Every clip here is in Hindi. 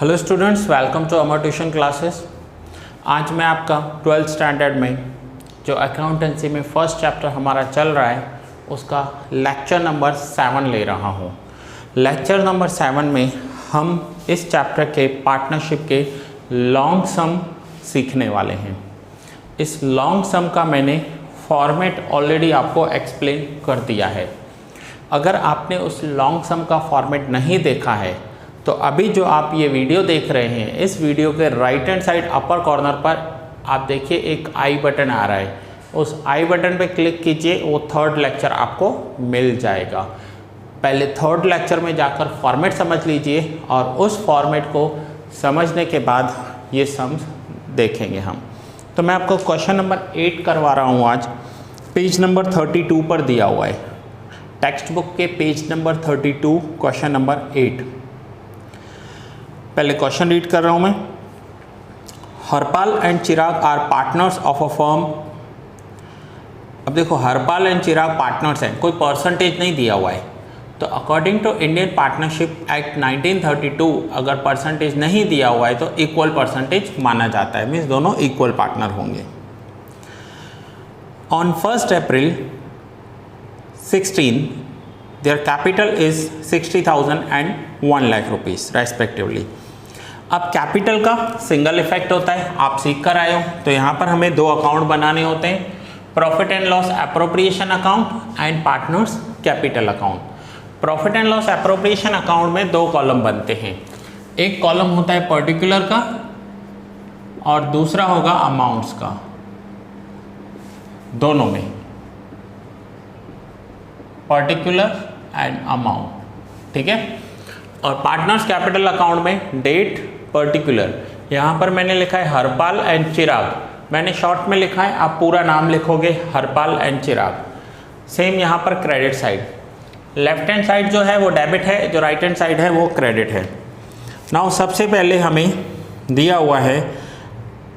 Hello students, welcome to Amar tuition classes. आज मैं आपका 12th स्टैंडर्ड में जो अकाउंटेंसी में फर्स्ट चैप्टर हमारा चल रहा है उसका लेक्चर नंबर 7 ले रहा हूँ। लेक्चर नंबर 7 में हम इस चैप्टर के पार्टनरशिप के लॉन्ग सम सीखने वाले हैं। इस लॉन्ग सम का मैंने फॉर्मेट ऑलरेडी आपको एक्सप्लेन कर दिया है। अगर आपने उस लॉन्ग सम का फॉर्मेट नहीं देखा है तो अभी जो आप ये वीडियो देख रहे हैं, इस वीडियो के right hand side upper corner पर आप देखिए एक आई बटन आ रहा है। उस आई बटन पे क्लिक कीजिए, वो थर्ड लेक्चर आपको मिल जाएगा। पहले थर्ड लेक्चर में जाकर फॉर्मेट समझ लीजिए और उस फॉर्मेट को समझने के बाद ये सम्स देखेंगे हम। तो मैं आपको क्वेश्चन नंबर 8 करवा रहा हूँ आज। पेज नंबर 32 पर दिया हुआ है, टेक्स्ट बुक के पेज नंबर 32, क्वेश्चन नंबर 8। पहले क्वेश्चन रीड कर रहा हूं मैं। Harpal and Chirag are partners of a firm. अब देखो, हरपाल एंड चिराग पार्टनर्स हैं, कोई परसेंटेज नहीं दिया हुआ है। तो according to Indian partnership act 1932 अगर परसेंटेज नहीं दिया हुआ है तो इक्वल परसेंटेज माना जाता है, मीन्स दोनों इक्वल पार्टनर होंगे। On 1 April 16 their capital is 60,000 and 1 lakh rupees respectively. अब कैपिटल का सिंगल इफेक्ट होता है, आप सीख कर आए हो। तो यहाँ पर हमें दो अकाउंट बनाने होते हैं, profit and loss appropriation account and partners capital account. Profit and loss appropriation account में दो कॉलम बनते हैं। एक कॉलम होता है पर्टिकुलर का और दूसरा होगा अमाउंट्स का, दोनों में पर्टिकुलर एंड अमाउंट, ठीक है। और पार्टनर्स कैपिटल अकाउंट में डेट पर्टिकुलर। यहाँ पर मैंने लिखा है हरपाल एंड चिराग, मैंने शॉर्ट में लिखा है, आप पूरा नाम लिखोगे हरपाल एंड चिराग। सेम यहाँ पर credit side, left hand side जो है वो डेबिट है, जो राइट हैंड साइड है वो क्रेडिट है। नाउ सबसे पहले हमें दिया हुआ है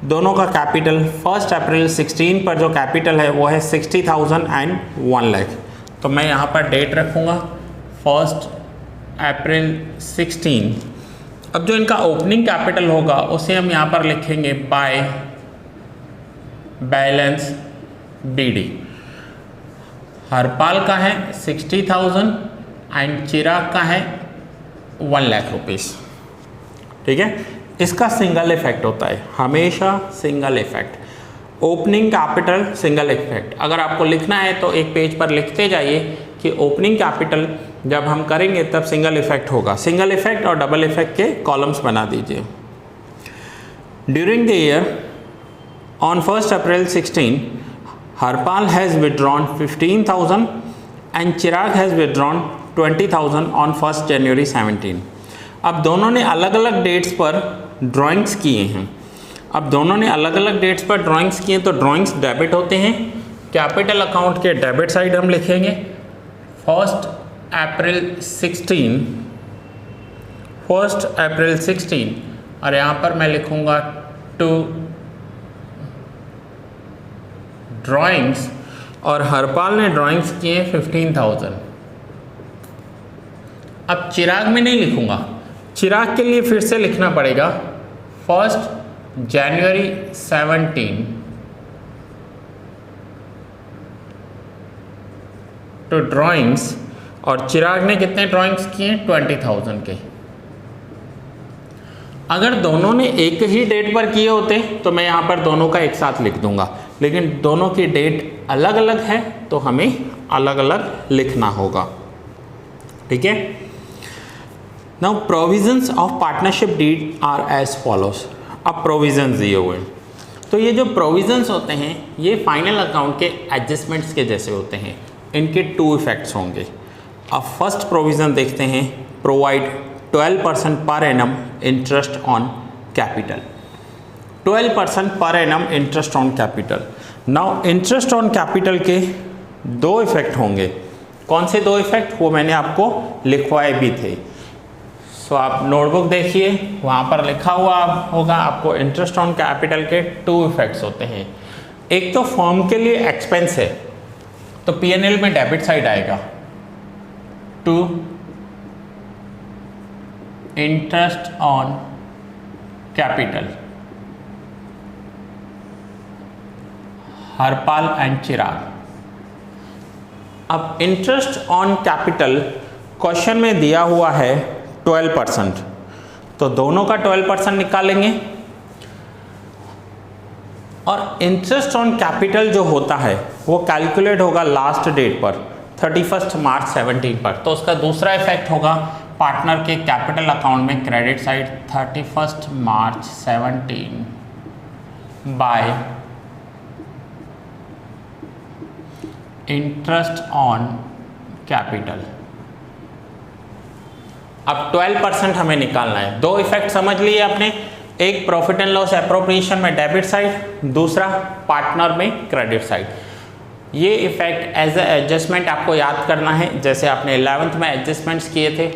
दोनों का कैपिटल। 1 अप्रैल 16 पर जो कैपिटल है वो है 60,000 एंड 1 लाख। तो मैं यहाँ पर डेट रखूँगा 1 अप्रैल 16। अब जो इनका ओपनिंग कैपिटल होगा उसे हम यहाँ पर लिखेंगे बाय बैलेंस BD। हरपाल का है 60,000 एंड चिराग का है 1 लाख रुपीस, ठीक है। इसका सिंगल इफेक्ट होता है, हमेशा single effect. Opening capital single effect अगर आपको लिखना है तो एक पेज पर लिखते जाइए कि ओपनिंग कैपिटल जब हम करेंगे तब सिंगल इफेक्ट होगा। सिंगल इफेक्ट और डबल इफेक्ट के कॉलम्स बना दीजिए। During the year on 1 April 16 Harpal has withdrawn 15,000 and Chirag has withdrawn 20,000 on 1 जनवरी 17। अब दोनों ने अलग अलग डेट्स पर ड्राइंग्स किए हैं। अब दोनों ने अलग अलग डेट्स पर ड्राइंग्स किए तो ड्राइंग्स डेबिट होते हैं। कैपिटल अकाउंट के डेबिट साइड हम लिखेंगे 1 अप्रैल 16 और यहाँ पर मैं लिखूँगा टू ड्राइंग्स और हरपाल ने ड्राइंग्स किए 15,000। अब चिराग में नहीं लिखूँगा, चिराग के लिए फिर से लिखना पड़ेगा 1 जनवरी 17 टू ड्राइंग्स। और चिराग ने कितने ड्राइंग्स किए? 20,000 के। अगर दोनों ने एक ही डेट पर किए होते तो मैं यहाँ पर दोनों का एक साथ लिख दूंगा, लेकिन दोनों की डेट अलग अलग है तो हमें अलग अलग लिखना होगा, ठीक है। Now provisions of partnership deed are as follows. अब प्रोविजंस दिए हुए हैं, तो ये जो प्रोविजंस होते हैं ये फाइनल अकाउंट के एडजस्टमेंट्स के जैसे होते हैं। इनके 2 इफेक्ट्स होंगे। अब फर्स्ट प्रोविज़न देखते हैं, provide 12% per annum interest on capital. 12% per annum interest on capital. Now interest on capital के 2 इफेक्ट होंगे। कौन से 2 इफेक्ट, वो मैंने आपको लिखवाए भी थे। सो आप नोटबुक देखिए, वहाँ पर लिखा हुआ होगा आपको इंटरेस्ट ऑन कैपिटल के 2 इफेक्ट्स होते हैं। एक तो फर्म के लिए एक्सपेंस है तो P&L में डेबिट साइड आएगा to interest on capital, Harpal and Chirag. अब इंटरेस्ट ऑन कैपिटल क्वेश्चन में दिया हुआ है 12%, तो दोनों का 12% निकालेंगे। और इंटरेस्ट ऑन कैपिटल जो होता है वो कैलकुलेट होगा लास्ट डेट पर 31 मार्च 17 पर, तो उसका दूसरा इफेक्ट होगा पार्टनर के कैपिटल अकाउंट में credit side 31 March 17 bye interest on capital. अब 12% हमें निकालना है। दो इफेक्ट समझ लिए आपने, एक प्रॉफिट एंड लॉस एप्रोप्रिएशन में डेबिट साइड, दूसरा पार्टनर में क्रेडिट साइड। ये इफेक्ट एज ए एडजस्टमेंट आपको याद करना है, जैसे आपने 11th में एडजस्टमेंट्स किए थे।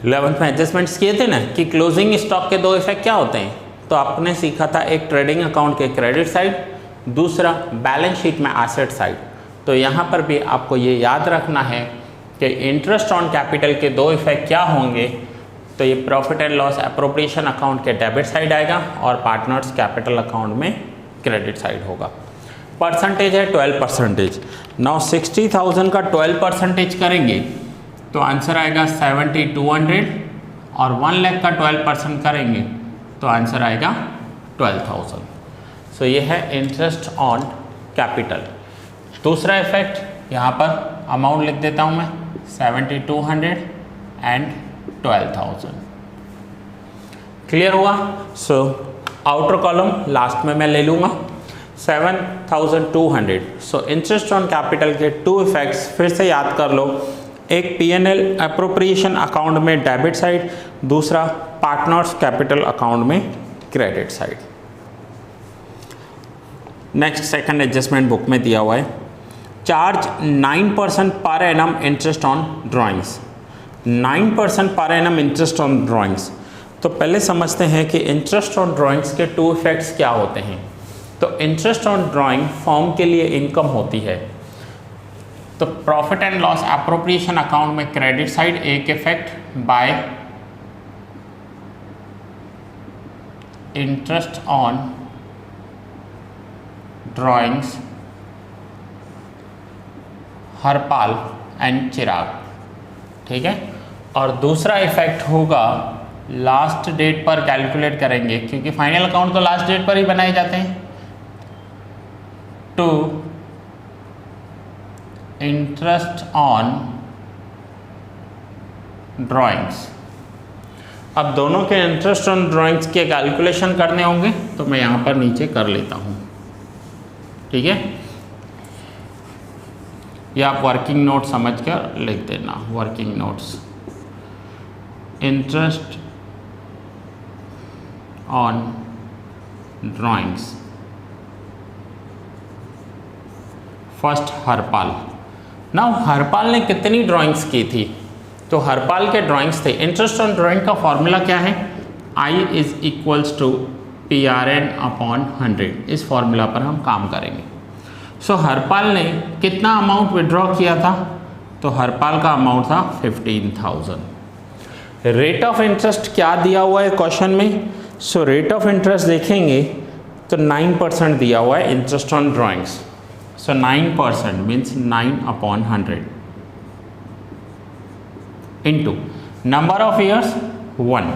11th में एडजस्टमेंट्स किए थे ना कि क्लोजिंग स्टॉक के दो इफेक्ट क्या होते हैं, तो आपने सीखा था एक ट्रेडिंग अकाउंट के क्रेडिट साइड, दूसरा बैलेंस शीट में एसेट साइड। तो यहाँ पर भी आपको ये याद रखना है कि इंटरेस्ट ऑन कैपिटल के दो इफेक्ट क्या होंगे, तो ये profit and loss appropriation account के डेबिट साइड आएगा और पार्टनर्स कैपिटल अकाउंट में क्रेडिट साइड होगा। परसेंटेज है 12%। नाउ 60,000 का 12% करेंगे तो आंसर आएगा 7200, और 1 लाख का 12% करेंगे तो आंसर आएगा 12,000। सो ये है इंटरेस्ट ऑन कैपिटल। दूसरा इफेक्ट यहाँ पर अमाउंट लिख देता हूँ मैं 7200 एंड 12,000। क्लियर हुआ? सो आउटर कॉलम लास्ट में मैं ले लूँगा 7,200। सो इंटरेस्ट ऑन कैपिटल के टू इफेक्ट्स फिर से याद कर लो, एक P&L एप्रोप्रिएशन अकाउंट में डेबिट साइड, दूसरा पार्टनर्स कैपिटल अकाउंट में credit side. Next second adjustment book में दिया हुआ है, charge 9% per annum interest on drawings. 9% per annum interest on drawings. तो पहले समझते हैं कि इंटरेस्ट ऑन ड्राइंग्स के टू इफेक्ट्स क्या होते हैं। तो इंटरेस्ट ऑन ड्राइंग फॉर्म के लिए इनकम होती है, तो profit and loss appropriation account में क्रेडिट साइड एक effect by interest on drawings Harpal and Chirag, ठीक है। और दूसरा इफेक्ट होगा लास्ट डेट पर कैलकुलेट करेंगे, क्योंकि फाइनल अकाउंट तो लास्ट डेट पर ही बनाए जाते हैं, टू इंटरेस्ट ऑन ड्राइंग्स। अब दोनों के इंटरेस्ट ऑन ड्राइंग्स के कैलकुलेशन करने होंगे, तो मैं यहाँ पर नीचे कर लेता हूँ, ठीक है। या आप वर्किंग नोट समझ कर लिख देना, working notes. Interest on drawings, first Harpal. Now Harpal ने कितनी ड्राइंग्स की थी, तो हरपाल के ड्राइंग्स थे। इंटरेस्ट ऑन ड्राइंग का फॉर्मूला क्या है, I = PRN/100। इस फॉर्मूला पर हम काम करेंगे। सो हरपाल ने कितना अमाउंट विड्रॉ किया था, तो हरपाल का अमाउंट था 15,000। रेट ऑफ इंटरेस्ट क्या दिया हुआ है क्वेश्चन में, सो रेट ऑफ इंटरेस्ट देखेंगे तो 9% दिया हुआ है interest on drawings. So 9% means 9/100 into number of years 1।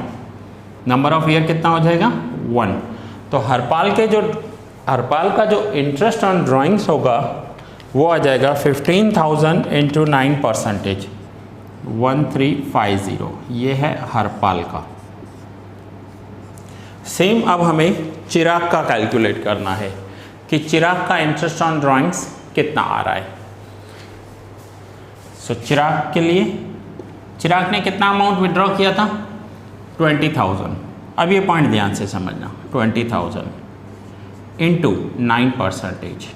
Number of year कितना हो जाएगा 1। तो हरपाल का जो इंटरेस्ट ऑन ड्राइंग्स होगा वो आ जाएगा 15,000 इंटू 9%, 1350। ये है हरपाल का। सेम अब हमें चिराग का कैलकुलेट करना है कि चिराग का इंटरेस्ट ऑन ड्राइंग्स कितना आ रहा है। सो चिराग के लिए, चिराग ने कितना अमाउंट विड्रॉ किया था 20,000। अब ये पॉइंट ध्यान से समझना, 20,000 इंटू 9%।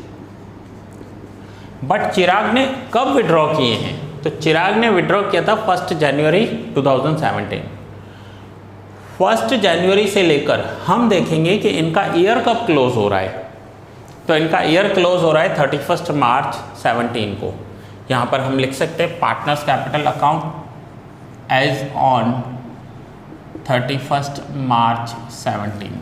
बट चिराग ने कब विड्रॉ किए हैं, तो चिराग ने विड्रॉ किया था 1 जनवरी 2017। 1 जनवरी से लेकर हम देखेंगे कि इनका ईयर कब क्लोज हो रहा है, तो इनका ईयर क्लोज हो रहा है 31 मार्च 17 को। यहाँ पर हम लिख सकते हैं partners capital account as on 31 March 17।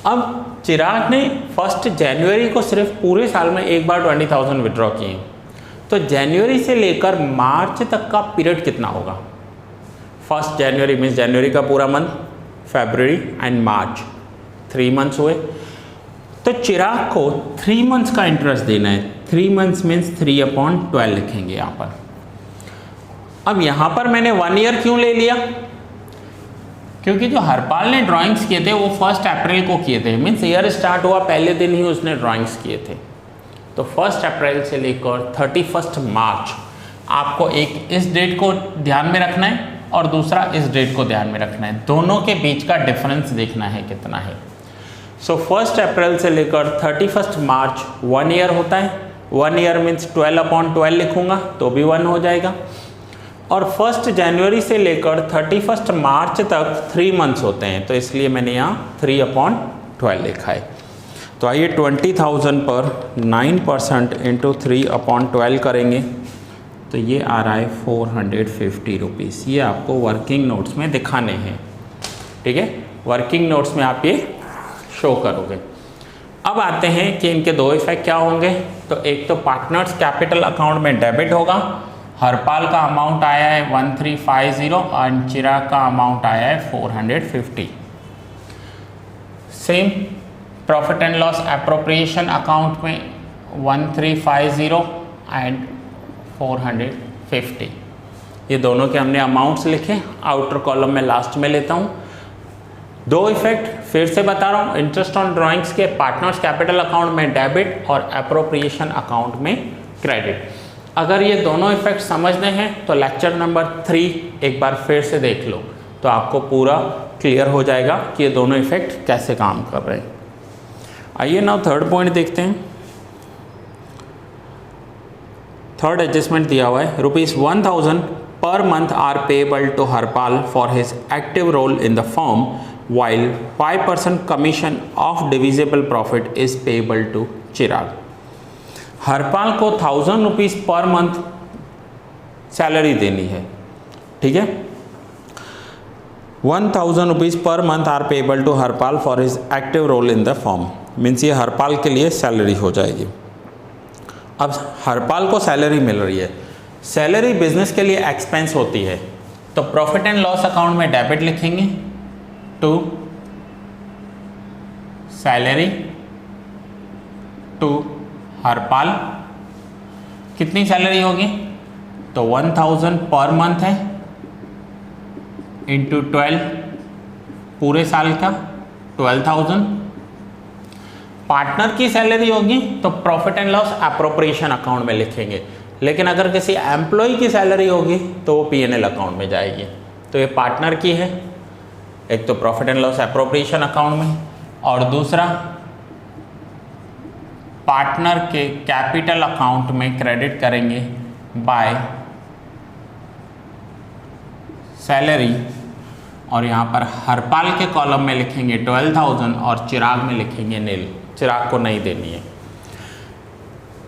अब चिराग ने 1 जनवरी को सिर्फ पूरे साल में एक बार 20,000 विड्रॉ किए, तो जनवरी से लेकर मार्च तक का पीरियड कितना होगा? 1 जनवरी मीन्स जनवरी का पूरा month, February and March, 3 months हुए। तो चिराग को 3 मंथ्स का इंटरेस्ट देना है। 3 मंथ्स मीन्स 3/12 लिखेंगे यहाँ पर। अब यहाँ पर मैंने 1 ईयर क्यों ले लिया? क्योंकि जो हरपाल ने ड्राइंग्स किए थे वो 1 अप्रैल को किए थे, मीन्स ईयर स्टार्ट हुआ पहले दिन ही उसने ड्राइंग्स किए थे। तो 1 अप्रैल से लेकर 31 मार्च आपको एक इस डेट को ध्यान में रखना है और दूसरा इस डेट को ध्यान में रखना है, दोनों के बीच का डिफरेंस देखना है कितना है। सो 1 अप्रैल से लेकर 31 मार्च 1 ईयर होता है। 1 ईयर मीन्स 12/12 लिखूंगा तो भी 1 हो जाएगा। और 1 जनवरी से लेकर 31 मार्च तक 3 मंथ्स होते हैं, तो इसलिए मैंने यहाँ 3/12 लिखा है। तो आइए 20,000 पर 9% इंटू 3/12 करेंगे तो ये आ रहा है 450 रुपीज़। ये आपको वर्किंग नोट्स में दिखाने हैं, ठीक है, वर्किंग नोट्स में आप ये शो करोगे। अब आते हैं कि इनके 2 इफेक्ट क्या होंगे। तो एक तो पार्टनर्स कैपिटल अकाउंट में डेबिट होगा। हरपाल का अमाउंट आया है 1350 और चिराग का अमाउंट आया है 450। Same profit and loss appropriation account में 1350 एंड 450। ये दोनों के हमने अमाउंट्स लिखे, आउटर कॉलम में लास्ट में लेता हूँ। 2 इफेक्ट फिर से बता रहा हूँ, इंटरेस्ट ऑन ड्राइंग्स के पार्टनर्स कैपिटल अकाउंट में डेबिट और एप्रोप्रिएशन अकाउंट में क्रेडिट। अगर ये दोनों इफेक्ट समझने हैं तो लेक्चर नंबर 3 एक बार फिर से देख लो तो आपको पूरा क्लियर हो जाएगा कि ये दोनों इफेक्ट कैसे काम कर रहे हैं। आइए नाउ थर्ड पॉइंट देखते हैं। थर्ड एडजस्टमेंट दिया हुआ है, ₹1000 पर month are payable to Harpal for his active role in the firm while 5% commission of divisible profit is payable to Chirag. Harpal को 1000 रुपीज़ पर मंथ सैलरी देनी है, ठीक है। 1000 रुपीज़ पर month are payable to Harpal for his active role in the firm, means ये हरपाल के लिए सैलरी हो जाएगी। अब हरपाल को सैलरी मिल रही है, सैलरी बिजनेस के लिए एक्सपेंस होती है, तो प्रॉफिट एंड लॉस अकाउंट में डेबिट लिखेंगे टू सैलरी टू हरपाल। कितनी सैलरी होगी? तो 1000 पर मंथ है इंटू 12 पूरे साल का 12,000। पार्टनर की सैलरी होगी तो profit and loss appropriation account में लिखेंगे, लेकिन अगर किसी एम्प्लॉय की सैलरी होगी तो वो P&L अकाउंट में जाएगी। तो ये पार्टनर की है, एक तो profit and loss appropriation account में और दूसरा पार्टनर के कैपिटल अकाउंट में क्रेडिट करेंगे बाय सैलरी। और यहाँ पर हरपाल के कॉलम में लिखेंगे 12,000 और चिराग में लिखेंगे नील, चिराग को नहीं देनी है।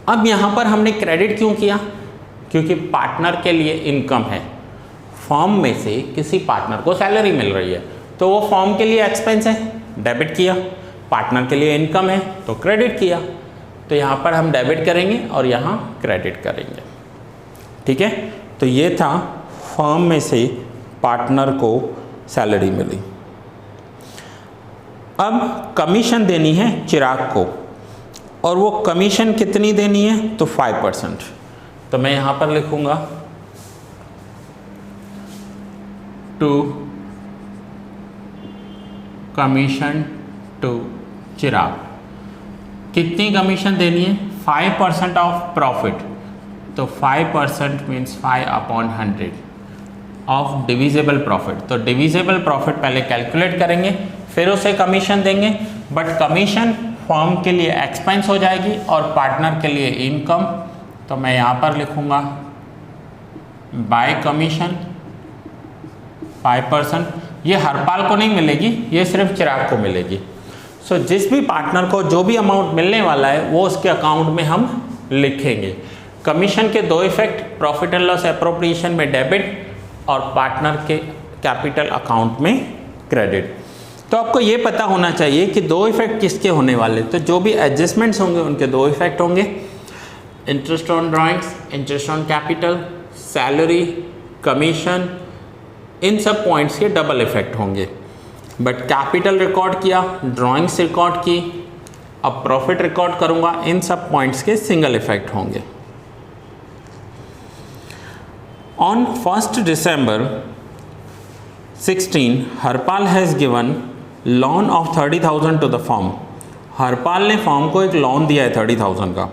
अब यहाँ पर हमने क्रेडिट क्यों किया? क्योंकि पार्टनर के लिए इनकम है, फर्म में से किसी पार्टनर को सैलरी मिल रही है तो वो फर्म के लिए एक्सपेंस है, डेबिट किया। पार्टनर के लिए इनकम है तो क्रेडिट किया। तो यहाँ पर हम डेबिट करेंगे और यहाँ क्रेडिट करेंगे, ठीक है। तो ये था फर्म में से पार्टनर को सैलरी मिली। अब कमीशन देनी है चिराग को, और वो कमीशन कितनी देनी है? तो 5%। तो मैं यहाँ पर लिखूँगा टू कमीशन टू चिराग। कितनी कमीशन देनी है? 5% ऑफ प्रॉफिट, तो 5% मीन्स 5/100 ऑफ डिविजिबल प्रॉफिट। तो डिविजिबल प्रॉफिट पहले कैलकुलेट करेंगे फिर उसे कमीशन देंगे, बट कमीशन फर्म के लिए एक्सपेंस हो जाएगी और पार्टनर के लिए इनकम। तो मैं यहाँ पर लिखूँगा बाय कमीशन 5%। ये हरपाल को नहीं मिलेगी, ये सिर्फ चिराग को मिलेगी। सो जिस भी पार्टनर को जो भी अमाउंट मिलने वाला है वो उसके अकाउंट में हम लिखेंगे। कमीशन के 2 effect, profit and loss appropriation में डेबिट और पार्टनर के कैपिटल अकाउंट में क्रेडिट। तो आपको ये पता होना चाहिए कि दो इफेक्ट किसके होने वाले, तो जो भी एडजस्टमेंट्स होंगे उनके दो इफेक्ट होंगे, interest on drawings, interest on capital, salary, commission, इन सब पॉइंट्स के डबल इफेक्ट होंगे। बट कैपिटल रिकॉर्ड किया, ड्राइंग्स रिकॉर्ड की, अब प्रॉफिट रिकॉर्ड करूंगा, इन सब पॉइंट्स के सिंगल इफेक्ट होंगे। On 1st December 16, Harpal has given loan of 30,000 to the firm. Harpal ने फर्म को एक लोन दिया है 30,000 का।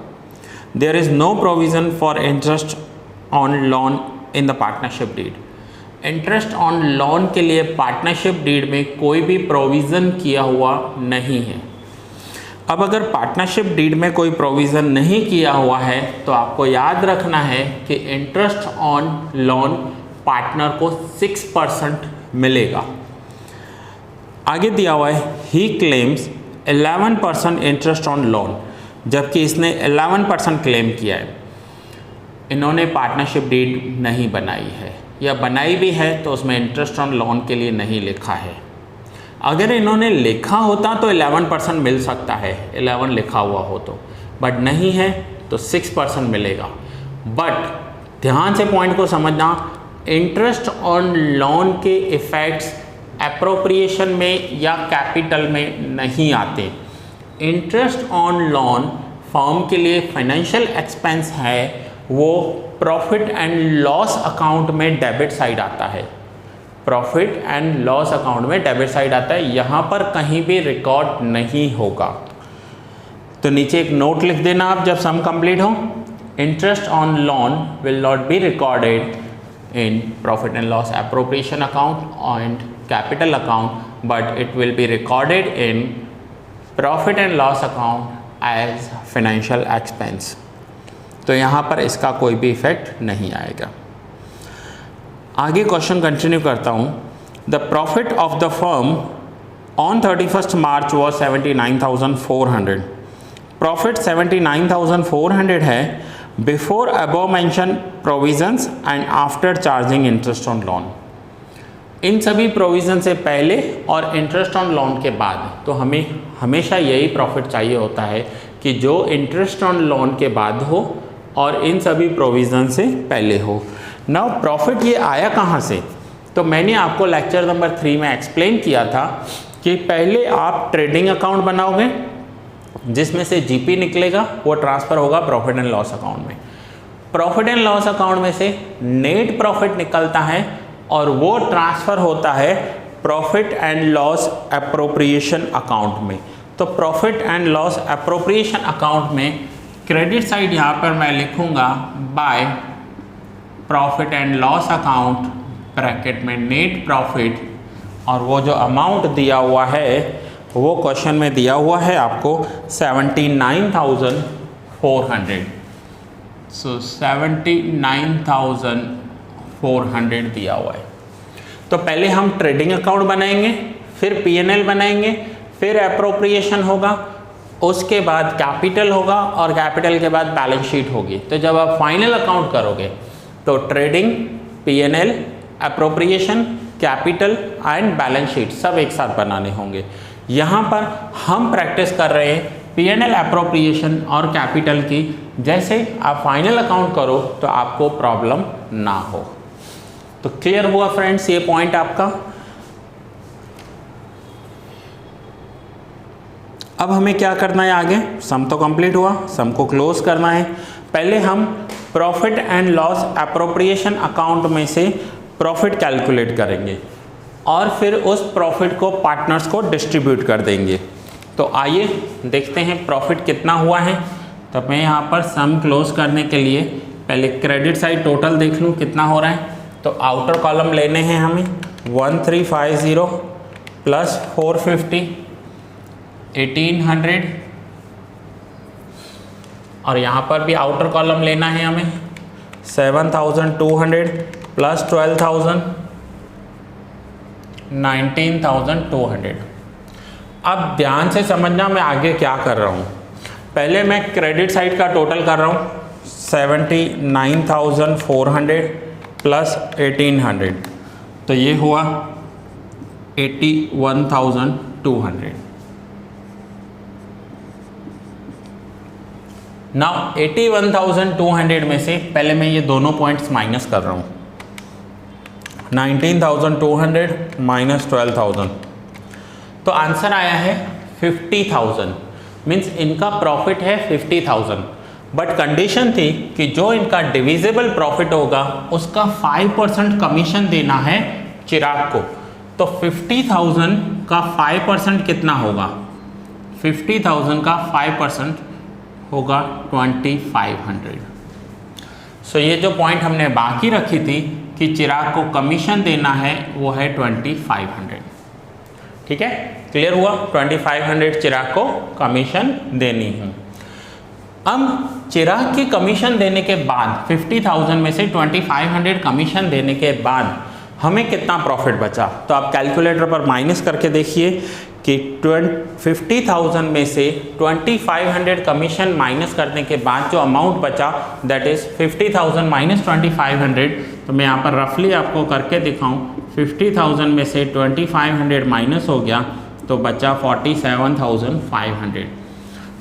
There is no provision for interest on loan in the partnership deed. Interest on loan के लिए पार्टनरशिप डीड में कोई भी प्रोविज़न किया हुआ नहीं है। अब अगर पार्टनरशिप डीड में कोई प्रोविज़न नहीं किया हुआ है तो आपको याद रखना है कि इंटरेस्ट ऑन लोन पार्टनर को 6% मिलेगा। आगे दिया हुआ है ही क्लेम्स 11% इंटरेस्ट ऑन लोन, जबकि इसने 11% क्लेम किया है। इन्होंने पार्टनरशिप डीड नहीं बनाई है, या बनाई भी है तो उसमें इंटरेस्ट ऑन लोन के लिए नहीं लिखा है। अगर इन्होंने लिखा होता तो 11% मिल सकता है, 11 लिखा हुआ हो तो, बट नहीं है तो 6% मिलेगा। बट ध्यान से पॉइंट को समझना, इंटरेस्ट ऑन लोन के इफ़ेक्ट्स एप्रोप्रिएशन में या कैपिटल में नहीं आते। इंटरेस्ट ऑन लोन फर्म के लिए फाइनेंशियल एक्सपेंस है, वो प्रॉफिट एंड लॉस अकाउंट में डेबिट साइड आता है। प्रॉफिट एंड लॉस अकाउंट में डेबिट साइड आता है, यहाँ पर कहीं भी रिकॉर्ड नहीं होगा। तो नीचे एक नोट लिख देना आप जब सम कंप्लीट हो, interest on loan will not be recorded in profit and loss appropriation account and capital account, but it will be recorded in profit and loss account as financial expense। तो यहाँ पर इसका कोई भी इफेक्ट नहीं आएगा। आगे क्वेश्चन कंटिन्यू करता हूँ। The profit of the firm on 31st March was 79,400। Profit 79,400 है before above mention provisions and after charging interest on loan. इन सभी प्रोविज़न से पहले और इंटरेस्ट ऑन लोन के बाद, तो हमें हमेशा यही प्रॉफिट चाहिए होता है कि जो इंटरेस्ट ऑन लोन के बाद हो और इन सभी प्रोविज़न से पहले हो। नाउ प्रॉफिट ये आया कहाँ से, तो मैंने आपको लेक्चर नंबर 3 में एक्सप्लेन किया था कि पहले आप ट्रेडिंग अकाउंट बनाओगे जिसमें से जीपी निकलेगा, वो ट्रांसफ़र होगा प्रॉफिट एंड लॉस अकाउंट में। प्रॉफिट एंड लॉस अकाउंट में से नेट प्रॉफिट निकलता है और वो ट्रांसफ़र होता है profit and loss appropriation account में। तो profit and loss appropriation account में क्रेडिट साइड यहाँ पर मैं लिखूँगा by profit and loss account, bracket में नेट प्रॉफिट, और वो जो अमाउंट दिया हुआ है वो क्वेश्चन में दिया हुआ है आपको 79,400। सो 79,400 दिया हुआ है। तो पहले हम ट्रेडिंग अकाउंट बनाएंगे, फिर पीएनएल बनाएंगे, फिर एप्रोप्रिएशन होगा, उसके बाद कैपिटल होगा और कैपिटल के बाद बैलेंस शीट होगी। तो जब आप फाइनल अकाउंट करोगे तो trading, PNL, appropriation, capital and balance sheet सब एक साथ बनाने होंगे। यहाँ पर हम प्रैक्टिस कर रहे हैं पीएनएल, एप्रोप्रिएशन और कैपिटल की। जैसे आप फाइनल अकाउंट करो तो आपको प्रॉब्लम ना हो। तो क्लियर हुआ फ्रेंड्स ये पॉइंट आपका। अब हमें क्या करना है आगे, सम तो कंप्लीट हुआ, सम को क्लोज करना है। पहले हम profit and loss appropriation account में से प्रॉफिट कैलकुलेट करेंगे और फिर उस प्रॉफिट को पार्टनर्स को डिस्ट्रीब्यूट कर देंगे। तो आइए देखते हैं प्रॉफिट कितना हुआ है। तो मैं यहाँ पर सम क्लोज करने के लिए पहले क्रेडिट साइड टोटल देख लूँ कितना हो रहा है। तो आउटर कॉलम लेने हैं हमें 1350 प्लस 450 1800, और यहाँ पर भी आउटर कॉलम लेना है हमें 7200 प्लस 12,000 19,200। अब ध्यान से समझना मैं आगे क्या कर रहा हूँ। पहले मैं क्रेडिट साइड का टोटल कर रहा हूँ 79,400 प्लस 1800। तो तो ये हुआ 81,200। नाउ 81,200 में से पहले मैं ये दोनों पॉइंट्स माइनस कर रहा हूँ। 19,200 माइनस 12,000, तो आंसर आया है 50,000। मीन्स इनका प्रॉफिट है 50,000, बट कंडीशन थी कि जो इनका डिविजिबल प्रॉफिट होगा उसका 5% कमीशन देना है चिराग को। तो 50,000 का 5% कितना होगा? 50,000 का 5% होगा 2,500। सो ये जो पॉइंट हमने बाकी रखी थी कि चिराग को कमीशन देना है वो है 2,500। ठीक है, क्लियर हुआ? 2,500 चिराग को कमीशन देनी है। अब चिराग की कमीशन देने के बाद 50,000 में से 2,500 कमीशन देने के बाद हमें कितना प्रॉफिट बचा? तो आप कैलकुलेटर पर माइनस करके देखिए कि 50,000 में से 2,500 कमीशन माइनस करने के बाद जो अमाउंट बचा दैट इज़ 50,000 माइनस 2,500। तो मैं यहाँ पर रफली आपको करके दिखाऊँ, 50,000 में से 2,500 माइनस हो गया तो बचा 47,500।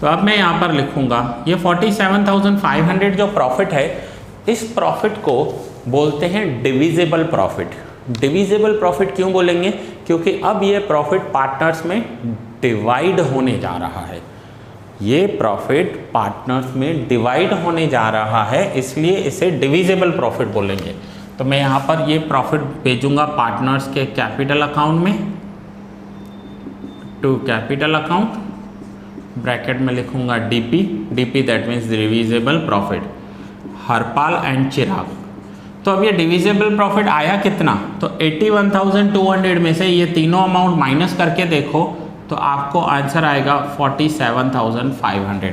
तो अब मैं यहाँ पर लिखूँगा ये 47,500 जो प्रॉफिट है, इस प्रॉफिट को बोलते हैं डिविजिबल प्रॉफिट। डिविजिबल प्रॉफिट क्यों बोलेंगे? क्योंकि अब ये प्रॉफिट पार्टनर्स में डिवाइड होने जा रहा है। ये प्रॉफिट पार्टनर्स में डिवाइड होने जा रहा है, इसलिए इसे डिविजिबल प्रॉफिट बोलेंगे। तो मैं यहाँ पर ये प्रॉफिट भेजूंगा पार्टनर्स के कैपिटल अकाउंट में, टू कैपिटल अकाउंट, ब्रैकेट में लिखूंगा DP, DP that means divisible profit, Harpal and Chirag. तो अब ये डिविजिबल प्रॉफिट आया कितना? तो 81,200 में से ये तीनों अमाउंट माइनस करके देखो तो आपको आंसर आएगा 47,500।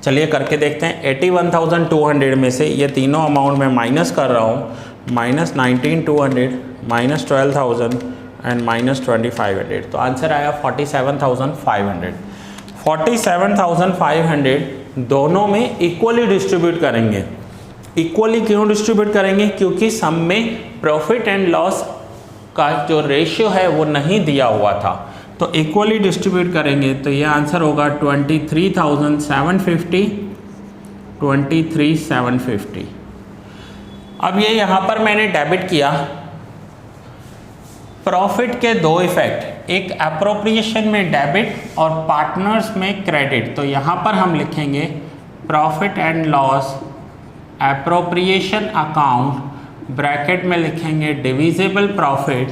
चलिए करके देखते हैं। 81,200 में से ये तीनों अमाउंट मैं माइनस कर रहा हूँ, माइनस 19,200 माइनस 12,000 एंड माइनस 2,500। तो आंसर आया 47,500। 47,500 दोनों में इक्वली डिस्ट्रीब्यूट करेंगे। इक्वली क्यों डिस्ट्रीब्यूट करेंगे? क्योंकि सम में प्रॉफिट एंड लॉस का जो रेशियो है वो नहीं दिया हुआ था, तो इक्वली डिस्ट्रीब्यूट करेंगे। तो ये आंसर होगा 23,750, 23,750। अब ये यहाँ पर मैंने डेबिट किया। प्रॉफिट के दो इफेक्ट, एक एप्रोप्रिएशन में डेबिट और पार्टनर्स में क्रेडिट। तो यहाँ पर हम लिखेंगे profit and loss appropriation account, bracket में लिखेंगे डिविजिबल प्रॉफिट,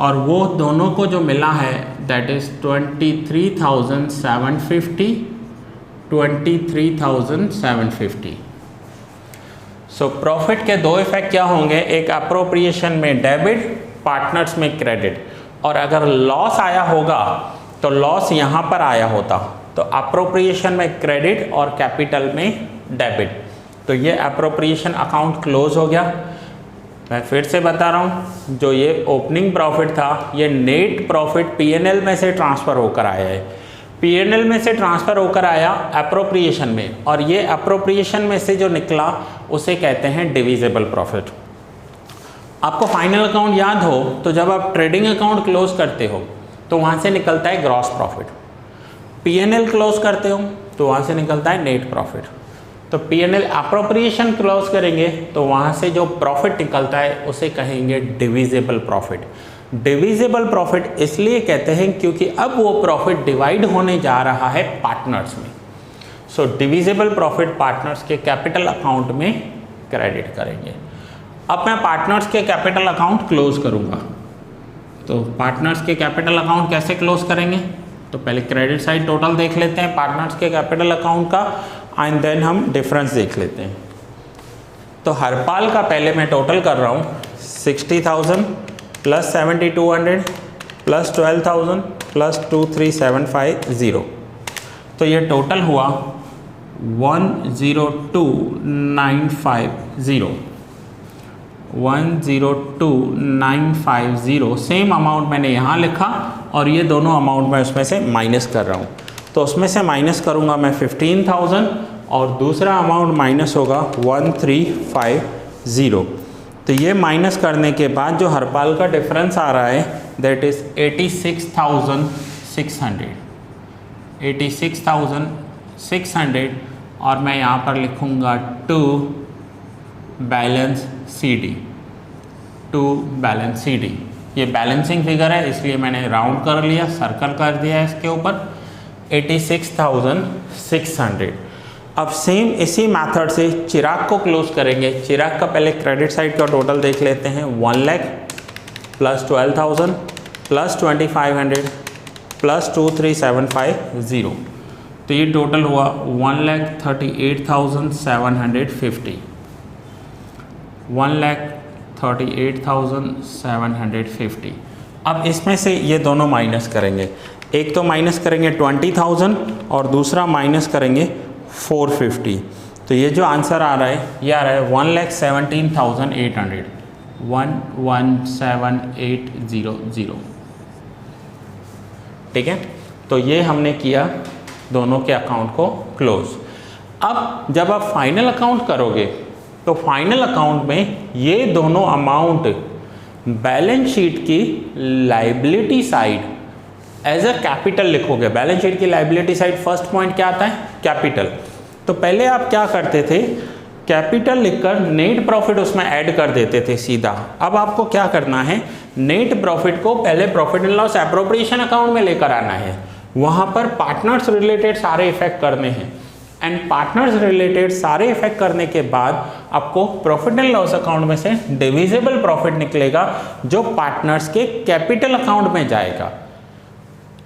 और वो दोनों को जो मिला है दैट इज़ 23,750, 23,750। सो प्रॉफिट के दो इफेक्ट क्या होंगे? एक एप्रोप्रिएशन में डेबिट, पार्टनर्स में क्रेडिट। और अगर लॉस आया होगा तो लॉस यहाँ पर आया होता, तो अप्रोप्रिएशन में क्रेडिट और कैपिटल में डेबिट। तो ये अप्रोप्रिएशन अकाउंट क्लोज हो गया। मैं फिर से बता रहा हूँ, जो ये ओपनिंग प्रॉफिट था ये नेट प्रॉफिट पीएनएल में से ट्रांसफ़र होकर आया है। पीएनएल में से ट्रांसफ़र होकर आया अप्रोप्रिएशन में, और ये अप्रोप्रिएशन में से जो निकला उसे कहते हैं डिविजिबल प्रॉफिट। आपको फाइनल अकाउंट याद हो तो जब आप ट्रेडिंग अकाउंट क्लोज करते हो तो वहाँ से निकलता है ग्रॉस प्रॉफिट। पीएनएल क्लोज करते हो तो वहाँ से निकलता है नेट प्रॉफिट। तो पीएनएल अप्रोप्रिएशन क्लोज करेंगे तो वहाँ से जो प्रॉफिट निकलता है उसे कहेंगे डिविजिबल प्रॉफिट। डिविजिबल प्रॉफिट इसलिए कहते हैं क्योंकि अब वो प्रॉफिट डिवाइड होने जा रहा है पार्टनर्स में। सो डिविजिबल प्रॉफिट पार्टनर्स के कैपिटल अकाउंट में क्रेडिट करेंगे। अब मैं पार्टनर्स के कैपिटल अकाउंट क्लोज करूँगा। तो पार्टनर्स के कैपिटल अकाउंट कैसे क्लोज करेंगे? तो पहले क्रेडिट साइड टोटल देख लेते हैं पार्टनर्स के कैपिटल अकाउंट का, एंड देन हम डिफरेंस देख लेते हैं। तो हरपाल का पहले मैं टोटल कर रहा हूँ 60,000 प्लस 7,200 प्लस 12,000 प्लस 23,750। तो ये टोटल हुआ 102,950, 102,950। सेम अमाउंट मैंने यहाँ लिखा और ये दोनों अमाउंट मैं उसमें से माइनस कर रहा हूँ। तो उसमें से माइनस करूँगा मैं 15,000 और दूसरा अमाउंट माइनस होगा 1,350। तो ये माइनस करने के बाद जो हरपाल का डिफरेंस आ रहा है दैट इज 86,600, 86,600 और मैं यहाँ पर लिखूँगा to balance CD, to balance CD। ये बैलेंसिंग फिगर है इसलिए मैंने राउंड कर लिया, सर्कल कर दिया इसके ऊपर 86,600। अब सेम इसी मेथड से चिराग को क्लोज करेंगे। चिराग का पहले क्रेडिट साइड का टोटल देख लेते हैं। 1 लाख प्लस 12,000 प्लस 2,500 प्लस 23,750, तो ये टोटल हुआ 1,38,750, 1,38,750। अब इसमें से ये दोनों माइनस करेंगे, एक तो माइनस करेंगे 20,000 और दूसरा माइनस करेंगे 450। तो ये जो आंसर आ रहा है ये आ रहा है 1,17,800, 117,800। ठीक है, तो ये हमने किया दोनों के अकाउंट को क्लोज। अब जब आप फाइनल अकाउंट करोगे तो फाइनल अकाउंट में ये दोनों अमाउंट बैलेंस शीट की liability side as a capital लिखोगे। बैलेंस शीट की लायबिलिटी साइड फर्स्ट पॉइंट क्या आता है? कैपिटल। तो पहले आप क्या करते थे, कैपिटल लिखकर नेट प्रॉफिट उसमें ऐड कर देते थे सीधा। अब आपको क्या करना है, नेट प्रॉफिट को पहले profit and loss appropriation account में लेकर आना है, वहां पर पार्टनर्स रिलेटेड सारे इफेक्ट करने हैं एंड पार्टनर्स रिलेटेड सारे इफेक्ट करने के बाद आपको प्रॉफिट एंड लॉस अकाउंट में से डिविजिबल प्रॉफिट निकलेगा जो पार्टनर्स के कैपिटल अकाउंट में जाएगा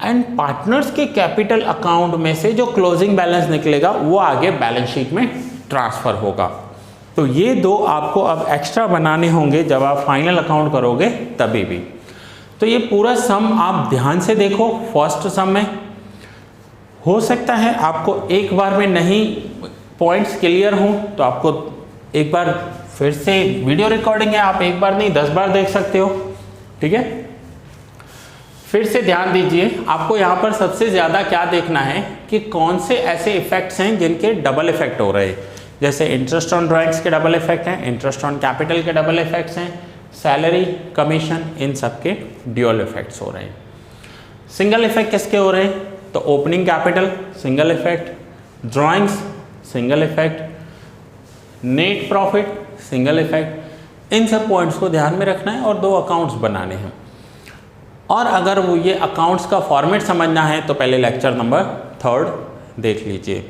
एंड पार्टनर्स के कैपिटल अकाउंट में से जो क्लोजिंग बैलेंस निकलेगा वो आगे बैलेंस शीट में ट्रांसफर होगा। तो ये दो आपको अब एक्स्ट्रा बनाने होंगे जब आप फाइनल अकाउंट करोगे तभी भी। तो ये पूरा सम आप ध्यान से देखो। फर्स्ट सम में हो सकता है आपको एक बार में नहीं पॉइंट्स क्लियर हों तो आपको एक बार फिर से वीडियो रिकॉर्डिंग है, आप एक बार नहीं 10 बार देख सकते हो। ठीक है, फिर से ध्यान दीजिए। आपको यहाँ पर सबसे ज़्यादा क्या देखना है कि कौन से ऐसे इफेक्ट्स हैं जिनके डबल इफेक्ट हो रहे हैं। जैसे इंटरेस्ट ऑन ड्राइंग्स के डबल इफेक्ट हैं, इंटरेस्ट ऑन कैपिटल के डबल इफेक्ट्स हैं, सैलरी कमीशन, इन सब के ड्यूअल इफेक्ट्स हो रहे हैं। सिंगल इफेक्ट किसके हो रहे हैं? तो opening capital single effect, drawings single effect, net profit single effect. इन सब पॉइंट्स को ध्यान में रखना है और दो अकाउंट्स बनाने हैं। और अगर वो ये अकाउंट्स का फॉर्मेट समझना है तो पहले लेक्चर नंबर 3 देख लीजिए।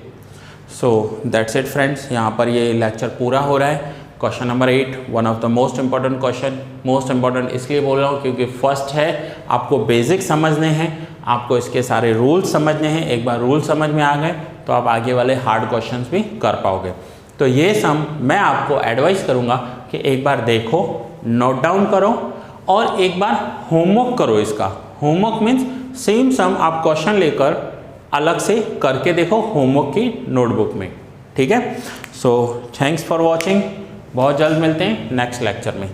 सो दैट्स इट फ्रेंड्स, यहाँ पर ये लेक्चर पूरा हो रहा है। Question number 8 one of the most important question. Most important इसलिए बोल रहा हूँ क्योंकि फर्स्ट है, आपको बेसिक समझने हैं, आपको इसके सारे रूल्स समझने हैं। एक बार रूल समझ में आ गए तो आप आगे वाले हार्ड क्वेश्चंस भी कर पाओगे। तो ये सम मैं आपको एडवाइस करूँगा कि एक बार देखो, नोट डाउन करो और एक बार होमवर्क करो। इसका होमवर्क मीन्स सेम सम आप क्वेश्चन लेकर अलग से करके देखो होमवर्क की नोटबुक में। ठीक है, सो थैंक्स फॉर वॉचिंग। बहुत जल्द मिलते हैं नेक्स्ट लेक्चर में।